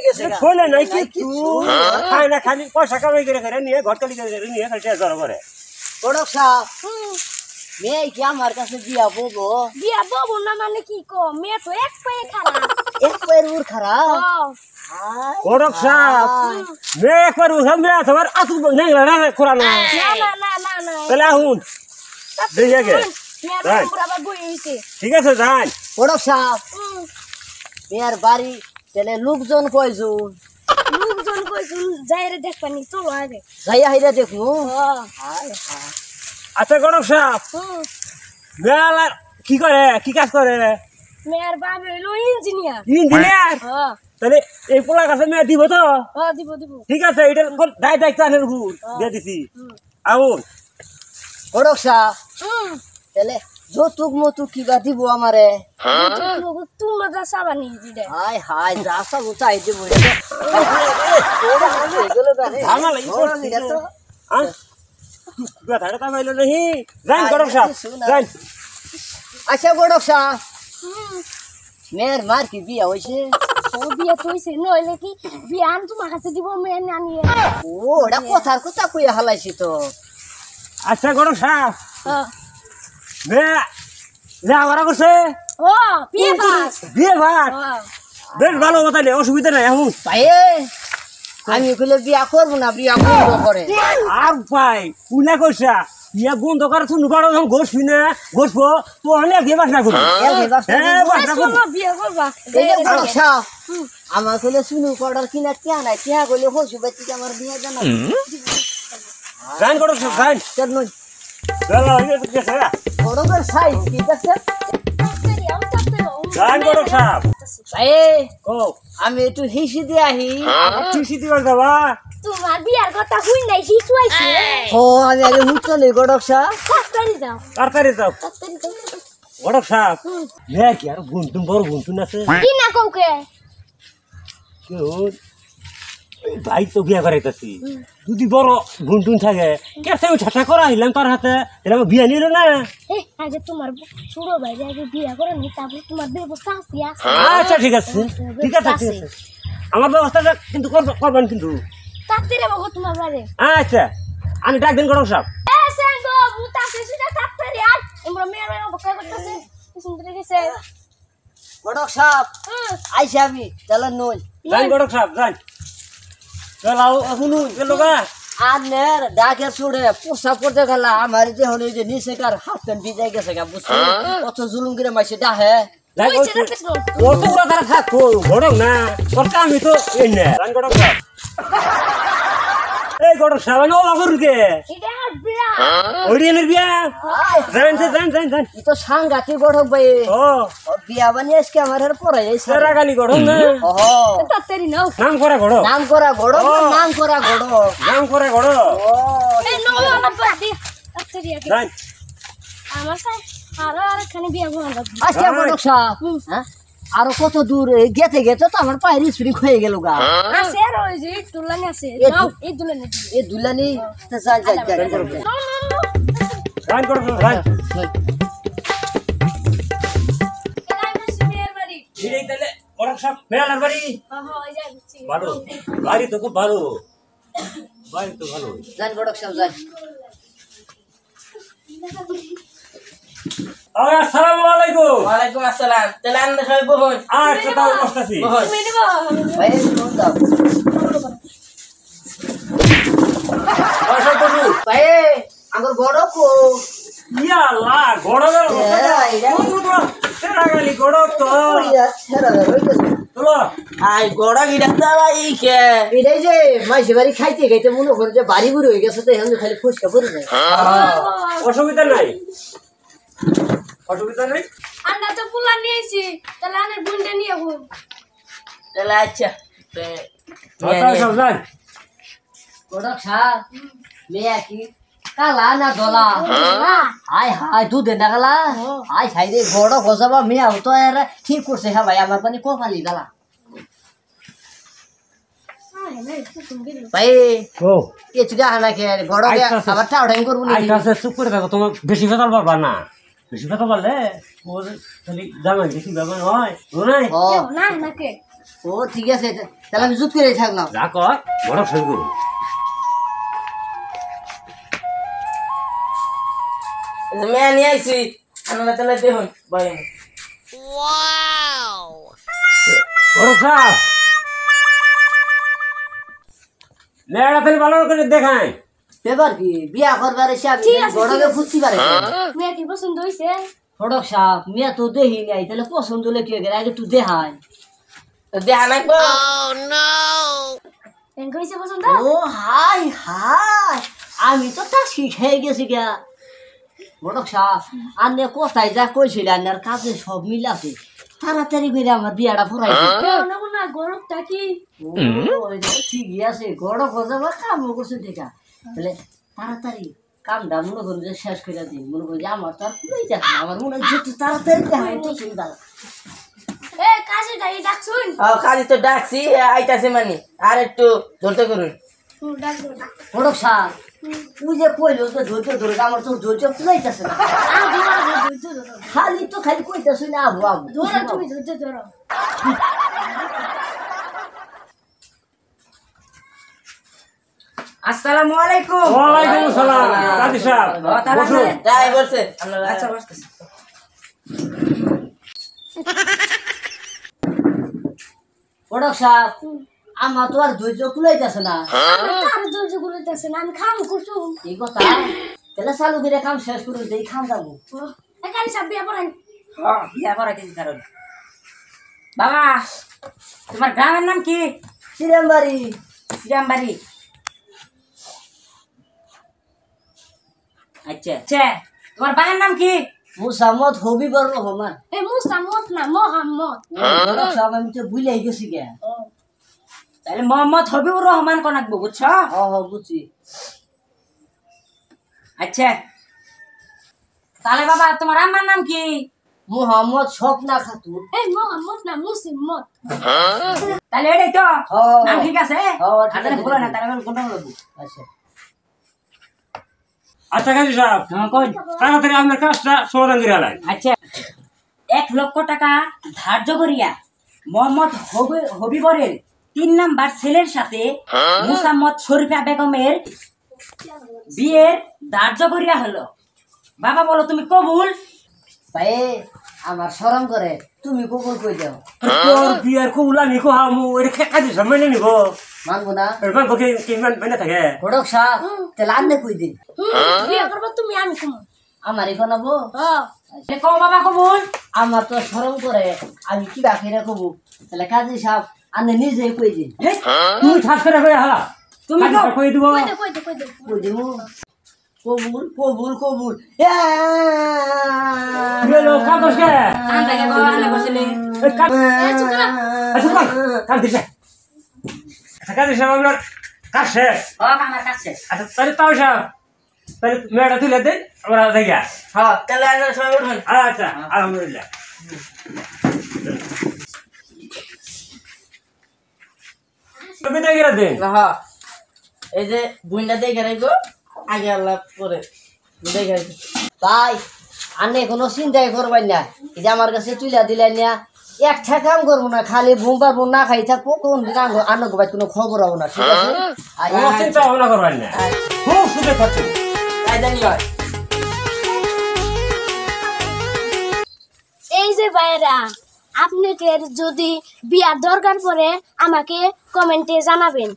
গেছে শোনে নাই কিছু খায় না খালি পয়সা কামাই করে নিয়ে ঘরকালি করে নিয়ে খালি জড়ো করে গড়ক সাহেব মেয়ে কি আমার কাছে বিয়া বলবো না মানে কি কো মেয়ে তো এক পায়ে খারাপ এক পায়ের উড় খারাপ গড়ক সাহেব মেয়ে একবার উঠাম মেয়ে তোমার আসু নেই না কোরআন না তাহলে আহুন দেখে গে ঠিক আছে যান গড়ক সাহেব মেয়ের বাড়ি তাহলে লোকজন কয়জন যাইরে দেখবানি চলো আগে যাইয়া হাইরা দেখু আচ্ছা গড়ক সাহেব মেলা কি করে কি কাজ করে মেয়ের বাবা হইলো ইঞ্জিনিয়ার ইঞ্জিনিয়ার তাহলে এই পোলা কাছে মেয়ে দিব তো দিব ঠিক আছে এটা দায়িত্ব আনের উপর দিয়ে দিছি আউন গড়ক সাহেব তাহলে যৌতুক মতুক কিবা দিব আমারে তোমার যা সাবানি দিদে হায় হায় যা সব চাই দিব আচ্ছা গড়ক সাহেব মেয়ের মার কি বিয়া হয়েছে বিয়া তো হইছে নইলে কি বিয়া আন তোমার কাছে দিব মেয়ে নানিয়ে ও ওটা কথার কথা কইয়া হালাইছি তো আচ্ছা গরম সাপ মেয়ে লেখাপড়া করছে ও বিয়ে ভাত বেশ ভালো তাইলে অসুবিধা নাই এখন পায়ে আমি কইলে বিয়া করবো না বিয়া বন্ধ করে আর ভাই কুনা কইছা বিয়া বন্ধ করে শুনু বড় যখন ঘষবি না ঘষবো তো অনেক বিয়ে বাস না করবি বিয়ে করবা আমার কইলে শুনু করার কিনা কে নাই কে কইলে হসু বাচ্চি আমার বিয়ে জানা গান করো গান কেন চলো এই গেছে বড় করে সাইজ কি দেখছ গান করো সাপ পায়ে ও আমি একটু হিসি দিয়ে আহি হিসি দিবার যাবা তোমার বিয়ার কথা হই নাই হিসু আইছে ও আমি আগে মুক্ত নেই গড়ক সাহেব তাড়াতাড়ি যাও গড়ক সাপ লে কি আর গুনতুম বড় গুনতুন আছে কি না কওকে কেউ ভাই তো বিয়া করাইতেছি যদি বড় গুনতুন থাকে কেসে আমি ঠাটা করা হইলাম তার হাতে এটা আমার বিয়া নিল না আগে তোমার ছোট ভাই আগে বিয়া করে নি তারপর তোমার ব্যবস্থা আছে আচ্ছা ঠিক আছে ঠিক আছে আমার ব্যবস্থাটা কিন্তু করবেন কিন্তু তাড়াতাড়ি বাবা তোমার বাড়ি আচ্ছা আমি ডাক দিন গরম সাহেব সেন্ডো বুতা সেটা তাড়াতাড়ি আর আমরা মেয়ের অপেক্ষা করতেছি সুন্দর গেছে গড়ক সাহেব আইছি আমি তাহলে নই যান গরম সাহেব যান চলাও শুনু গেল গা আনের ডাকে ছুড়ে পোষা পড়তে গেল আমার যে হলো যে নিচেকার হাফ প্যান্ট ভিজাই গেছে গা বুঝছো কত জুলুম করে মাইছে ডাহে ও তো ওরা তারা থাকো গরম না তোর কামই তো এই না যান গরম সাহেব এই গরম সাহেব ও বাবুরকে এটা বিয়া ওড়িয়ানের বিয়া যান ই তো সাংঘাতিক গড়ক ভাই ও বিয়া বানিয়ে আজকে আমার আর পড়াই সারা গালি গরম না ওহো তাড়াতাড়ি নাও নাম করা গড় নাম করা গড়ক নাম করা গড়ক নাম করা গড় ও এই নাও না বাদি তাড়াতাড়ি আগে যান আমার সাথে আর এখানে বিয়া বন্ধ আচ্ছা গড়ক সাহেব হ্যাঁ আর কত দূর গেতে গেতে তো আমার পায়ের স্প্রিং হয়ে গেল গা আছে আর ওই যে দুলানি আছে নাও এই দুলানি এই দুলানি যাই যান গরম যান এই তাহলে গরম সাহেব মেলার বাড়ি ভালো বাড়ি তো খুব ভালো বাড়ি তো ভালো যান গড়ক সাহেব যান আসসালামু আলাইকুম ওয়ালাইকুম আসসালাম তাহলে আমরা সবাই বহন আচ্ছা তাও বসতাছি ভাই শুনুন দাও বসো বসো ভাই আমার গড়ক ইয়া আল্লাহ গড়বের তেরা গালি গড়ব তো চলো আই গড়া গিরা দাঁড়া ই কে এটাই যে মাইসে বাড়ি খাইতে খাইতে মনে করে যে বাড়ি বুড়ি হয়ে গেছে তো এখন খালি ফুসকা পড়ে যায় অসুবিধা নাই অসুবিধা নাই আমরা তো পোলা নিয়েছি তাহলে আনের বুনটা নিয়ে হই তাহলে আচ্ছা যান গড়ক সাহেব মেয়া কি কালা না দলা হাই হাই দুধে না কালা হাই হাই রে গড়ক গজাবা মেয়া তো এর ঠিক করছে হ্যাঁ ভাই আমার পানি কপালি দালা ভাই ও কিছু দেখা না কে গড়কে আবার টাউটাইং করবো নি আইতাছে চুপ করে থাকো তোমার বেশি ফেতাল পারবা না বেশি ফেতাল পারলে ও খালি জামাই বেশি ব্যবহার হয় ও নাই ও না নাকে ও ঠিক আছে তাহলে আমি জুত করে থাকলাম। যা কর বড় সই করু। মেয়া নিয়ে আইছি আমরা তাহলে দেখুন বলেন বড় সাহেব মেয়েরা তাহলে ভালো করে দেখায়। ব্যাপার কি বিয়া করবার এসে আমি ঠিক আছে, বড়কে ঠিক আছে। খুঁজতে পারি মেয়ে কি পছন্দ হয়েছে? ফটক সাপ মেয়ে তো দেখি নাই তাহলে পছন্দ হলে কি হয়ে আগে তুই দেখাই। দেখা নাকবো এঙ্ক হয়েছে পছন্দ? ও হাই হাই আমি তো তা শিখে গেছি গা। ফটক সাপ আন্নে কোথায় যা কইছিল আন্নার কাজে সব মিলাছে তাড়াতাড়ি করে আমার বিয়াটা ফুরাই না গরমটা কি? ঠিকই আছে গড় গজাবা কামও করছে দেখা তাহলে তাড়াতাড়ি কামটা মনে করুন যে শেষ করে দিন মনে করি যে আমার তো আর পুরোই দেখা আমার মনে হয় যেহেতু তাড়াতাড়ি দেখা তো সুবিধা। এ কাজে গাড়ি ডাকছুন? কাজে তো ডাকছি আইতাছে মানে আর একটু ধরতে করুন ডাক দো। ফটক সাপ তুই যে কইলো তো ধৈর্য ধরে আমার তো ধৈর্য ফুলাইতেছে না ধৈর্য ধরো। খালি তো খালি কইতেছি না আবু আবু ধরো তুমি ধৈর্য ধরো। আসসালামু আলাইকুম ওয়ালাইকুম আসসালাম কাজী সাহেব বসুন। যাই বলছে আপনারা আচ্ছা বসতেছি ফটক সাপ আমার তো আর ধৈর্য ফুলাইতেছে না আর ধৈর্য গুলোতেছে না আমি খাম করছু। এই কথা তাহলে চালু করে কাম শেষ করুন এই খাম যাবো। এখানে সব বিয়া পড়াই। বিয়া করা কিছু কারণ বাবা তোমার গ্রামের নাম কি শ্রীরামবাড়ি শ্রীরামবাড়ি আচ্ছা আচ্ছা তোমার বাবার নাম কি মুসাম্মদ হবিবর রহমান। এ মুসাম্মদ না মোহাম্মদ। ফটক সাপ আমি তো ভুলেই গেছি গে। তাহলে মোহাম্মদ হবিবুর রহমান কোনাকবো বুঝছো হ হ বুঝছি। আচ্ছা তাহলে বাবা তোমার আম্মার নাম কি মোহাম্মদ স্বপ্না খাতুন। এ মোহাম্মদ না মুসিম্মদ। তাহলে এটাই তো হ্যাঁ। নাম ঠিক আছে হ্যাঁ, ঠিক তাহলে আছে। ভুলো না তাহলে কোনটা বলবো আচ্ছা আচ্ছা কাজী সাহেব কই তাড়াতাড়ি আপনার কাজটা সমাধান করে আলাই। আচ্ছা 1,00,000 টাকা ধার্য করিয়া মোহাম্মদ হবিবরের 3 নাম্বার ছেলের সাথে মুসাম্মদ শরীফা বেগমের বিয়ের ধার্য করিয়া হলো। বাবা বলো তুমি কবুল ভাই আমার শরম করে তুমি কবুল কই দাও। তোর বিয়ার কবুল আমি কোহামু এটা কাজী সাহেব মেনে নিব। মানবো না এরকম বকে কি মেনে থাকে। ফটক সাপ তাহলে আন্নে কই দিন বিয়া করবো তুমি আমি কমো। আমার এখন হবো তাহলে কও বাবা কবুল আমার তো শরম করে আমি কি বাকি রাখবো তাহলে কাজী সাহেব আন্নে নিজেই কই দিন তুই ঠাস করে কই হালা তুমি কাজী সাহেব কই দিব। কই দে কই দে কই দে। কই দিব কবুল কবুল কবুল গেলো কাগজ কে আনতে কে গো আনতে বসলি আচ্ছা কাল দিছে কাজী সাহেব আপনার কাজ শেষ। ও আমার কাছে আচ্ছা তাহলে তাও সাহেব তাহলে মেয়েটা তুলে দেন আমরা দেখা। হ্যাঁ তাহলে আমরা সবাই উঠুন আচ্ছা আলহামদুলিল্লাহ। বিদায় করে দেন। হ্যাঁ এই যে বুইন্ডা দেখে রাখবো আগে আল্লাহ পরে দেখে রাখবো তাই আন্নে কোনো চিন্তাই করবেন না এই যে আমার কাছে তুলে দিলেন না একটা কাম করবো না খালি বোমবার বোম না খাই থাকবো কোন দিন আন্ন গোবাই কোনো খবর হবো না ঠিক আছে আর কোনো চিন্তা ভাবনা করবেন না খুব সুখে থাকছেন। কায়দানি হয় এই যে ভাইরা আপনাদের যদি বিয়ার দরকার পড়ে আমাকে কমেন্টে জানাবেন।